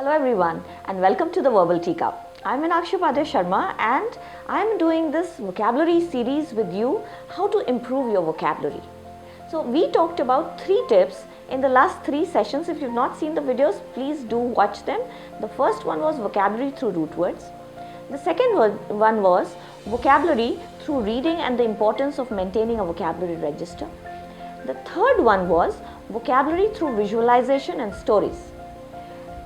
Hello everyone and welcome to the Verbal Teacup. I'm Meenakshi Upadhyay Sharma and I'm doing this vocabulary series with you, how to improve your vocabulary. So we talked about 3 tips in the last 3 sessions. If you've not seen the videos, please do watch them. The first one was vocabulary through root words. The second one was vocabulary through reading and the importance of maintaining a vocabulary register. The third one was vocabulary through visualization and stories.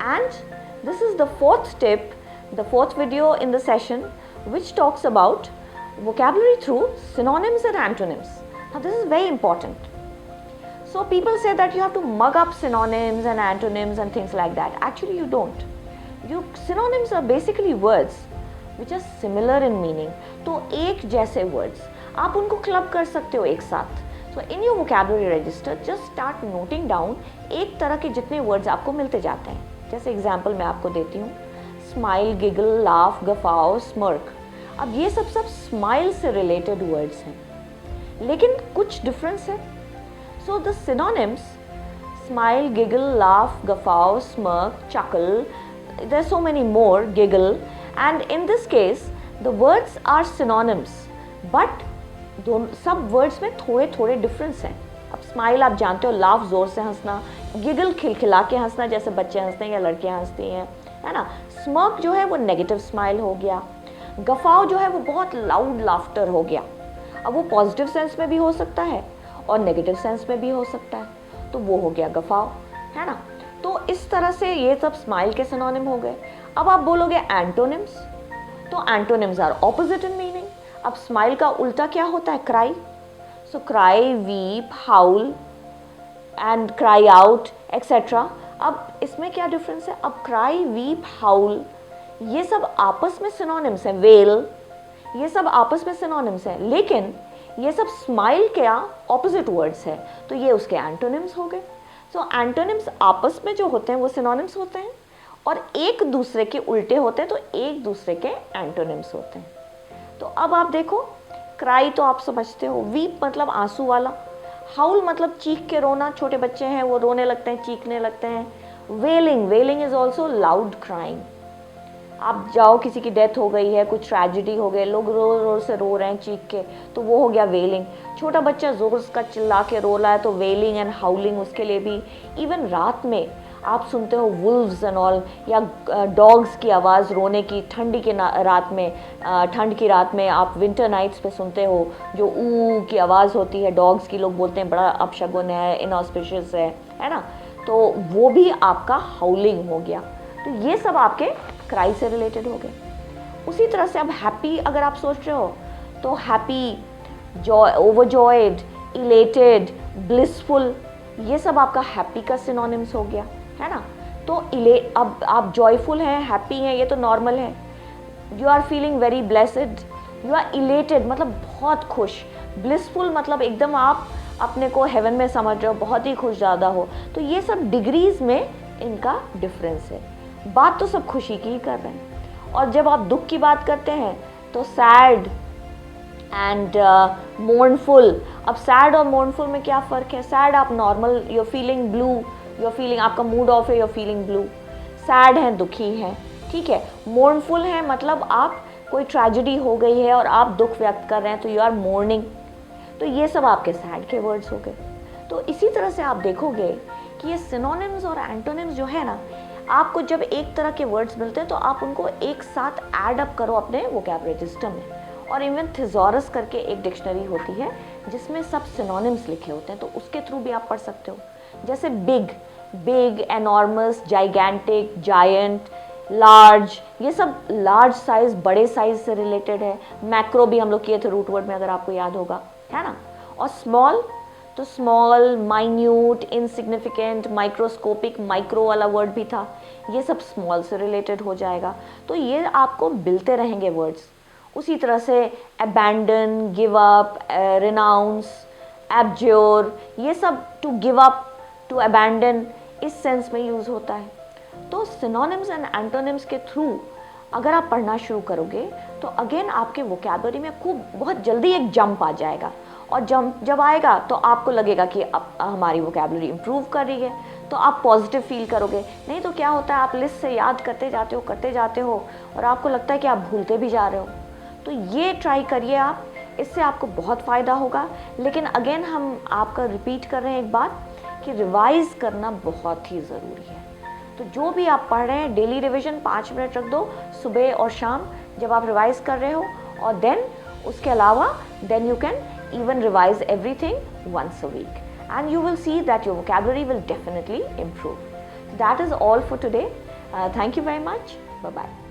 And this is the fourth tip, the fourth video in the session, which talks about vocabulary through synonyms and antonyms. Now this is very important. So people say that you have to mug up synonyms and antonyms and things like that. Actually you don't. Synonyms are basically words which are similar in meaning. तो एक जैसे words आप उनको club कर सकते हो एक साथ. So in your vocabulary register just start noting down एक तरह के जितने words आपको मिलते जाते हैं. जैसे एग्जाम्पल मैं आपको देती हूँ, smile, giggle, laugh, guffaw, smirk. अब ये सब स्माइल से रिलेटेड वर्ड्स हैं, लेकिन कुछ डिफरेंस है. So the synonyms smile, giggle, laugh, guffaw, smirk, chuckle, there are so many more, giggle, and in this case the words are synonyms, but सब words में थोड़े थोड़े डिफरेंस हैं. अब स्माइल आप जानते हो, लाफ जोर से हंसना, गिगल खिलखिला के हंसना जैसे बच्चे हंसते हैं या लड़कियां हंसती हैं, है ना. स्मर्क जो है वो नेगेटिव स्माइल हो गया. गफाओ जो है वो बहुत लाउड लाफ्टर हो गया. अब वो पॉजिटिव सेंस में भी हो सकता है और नेगेटिव सेंस में भी हो सकता है, तो वो हो गया गफाओ, है ना. तो इस तरह से ये सब स्माइल के सिनोनिम हो गए. अब आप बोलोगे एंटोनिम्स, तो antonyms are opposite in meaning. अब स्माइल का उल्टा क्या होता है? Cry. So cry, weep, howl and cry out, etc. अब इसमें क्या डिफरेंस है? अब cry, weep, howl ये सब आपस में सिनोनिम्स हैं. wail ये सब आपस में सिनोनिम्स हैं, लेकिन ये सब स्माइल के ऑपोजिट वर्ड्स है, तो ये उसके एंटोनिम्स हो गए. सो एंटोनिम्स आपस में जो होते हैं वो सिनोनिम्स होते हैं और एक दूसरे के उल्टे होते हैं, तो एक दूसरे के एंटोनिम्स होते हैं. तो अब आप देखो, क्राई तो आप समझते हो, वीप मतलब आंसू वाला, हाउल मतलब चीख के रोना, छोटे बच्चे हैं वो रोने लगते हैं, चीखने लगते हैं. वेलिंग इज ऑल्सो लाउड क्राइंग. आप जाओ, किसी की डेथ हो गई है, कुछ ट्रेजिडी हो गई, लोग रो रो से रो रहे हैं चीख के, तो वो हो गया वेलिंग. छोटा बच्चा जोर का चिल्ला के रो रहा है, तो वेलिंग एंड हाउलिंग उसके लिए भी. इवन रात में आप सुनते हो वुल्व्स एंड ऑल, या डॉग्स की आवाज़ रोने की, ठंडी के रात में, ठंड की रात में आप विंटर नाइट्स पे सुनते हो जो ऊ की आवाज़ होती है डॉग्स की. लोग बोलते हैं बड़ा अपशगुन है, इनऑस्पिशियस है ना. तो वो भी आपका हाउलिंग हो गया. तो ये सब आपके क्राई से रिलेटेड हो गए. उसी तरह से अब हैप्पी अगर आप सोच रहे हो, तो happy, Joy, overjoyed, elated, blissful, ये सब आपका हैप्पी का सिनोनिम्स हो गया, है ना. तो अब आप जॉयफुल हैं, हैप्पी हैं, ये तो नॉर्मल है. You are feeling very blessed, you are elated मतलब बहुत खुश. ब्लिसफुल मतलब एकदम आप अपने को हेवन में समझ रहे हो, बहुत ही खुश ज़्यादा हो. तो ये सब डिग्रीज में इनका डिफरेंस है. बात तो सब खुशी की ही कर रहे हैं. और जब आप दुख की बात करते हैं तो सैड एंड मोर्नफुल. अब सैड और मोर्नफुल में क्या फ़र्क है? सैड आप normal, you are feeling blue, you are feeling, आपका मूड ऑफ है, you are feeling blue. Sad है, दुखी है, ठीक है. मोर्नफुल है मतलब आप, कोई ट्रेजेडी हो गई है और आप दुख व्यक्त कर रहे हैं, तो यू आर मोर्निंग. तो ये सब आपके सैड के वर्ड्स हो गए. तो इसी तरह से आप देखोगे कि ये सिनोनिम्स और एंटोनिम्स जो है ना, आपको जब एक तरह के वर्ड्स मिलते हैं तो आप उनको एक साथ ऐड अप करो अपने वोकैब रजिस्टर में. और इवन थिजॉरस करके एक डिक्शनरी होती है जिसमें सब सिनोनिम्स लिखे होते हैं, तो उसके थ्रू भी आप पढ़ सकते हो. जैसे big, enormous, gigantic, giant, large, ये सब लार्ज साइज, बड़े साइज से रिलेटेड है. मैक्रो भी हम लोग किए थे रूट वर्ड में, अगर आपको याद होगा, है ना. और स्मॉल, तो small, minute, insignificant, microscopic, micro वाला वर्ड भी था, ये सब स्मॉल से रिलेटेड हो जाएगा. तो ये आपको मिलते रहेंगे वर्ड्स. उसी तरह से abandon, give up, renounce, abjure, ये सब to give up, to abandon, इस सेंस में यूज़ होता है. तो सिनोनिम्स एंड एंटोनिम्स के थ्रू अगर आप पढ़ना शुरू करोगे तो अगेन आपके वोकैबुलरी में बहुत जल्दी एक जंप आ जाएगा. और जब आएगा तो आपको लगेगा कि अब हमारी वोकैबुलरी इम्प्रूव कर रही है. तो आप पॉजिटिव फील करोगे। नहीं तो क्या होता है, आप लिस्ट से याद करते जाते हो और आपको लगता है कि आप भूलते भी जा रहे हो। तो ये ट्राई करिए आप, इससे आपको बहुत फ़ायदा होगा। लेकिन अगेन हम आपका रिपीट कर रहे हैं एक बात कि रिवाइज़ करना बहुत ही ज़रूरी है। तो जो भी आप पढ़ रहे हैं, डेली रिवीजन 5 मिनट रख दो, सुबह और शाम जब आप रिवाइज़ कर रहे हो। और देन उसके अलावा then you can even revise everything once a week, and you will see that your vocabulary will definitely improve. That is all for today. Thank you very much. Bye bye.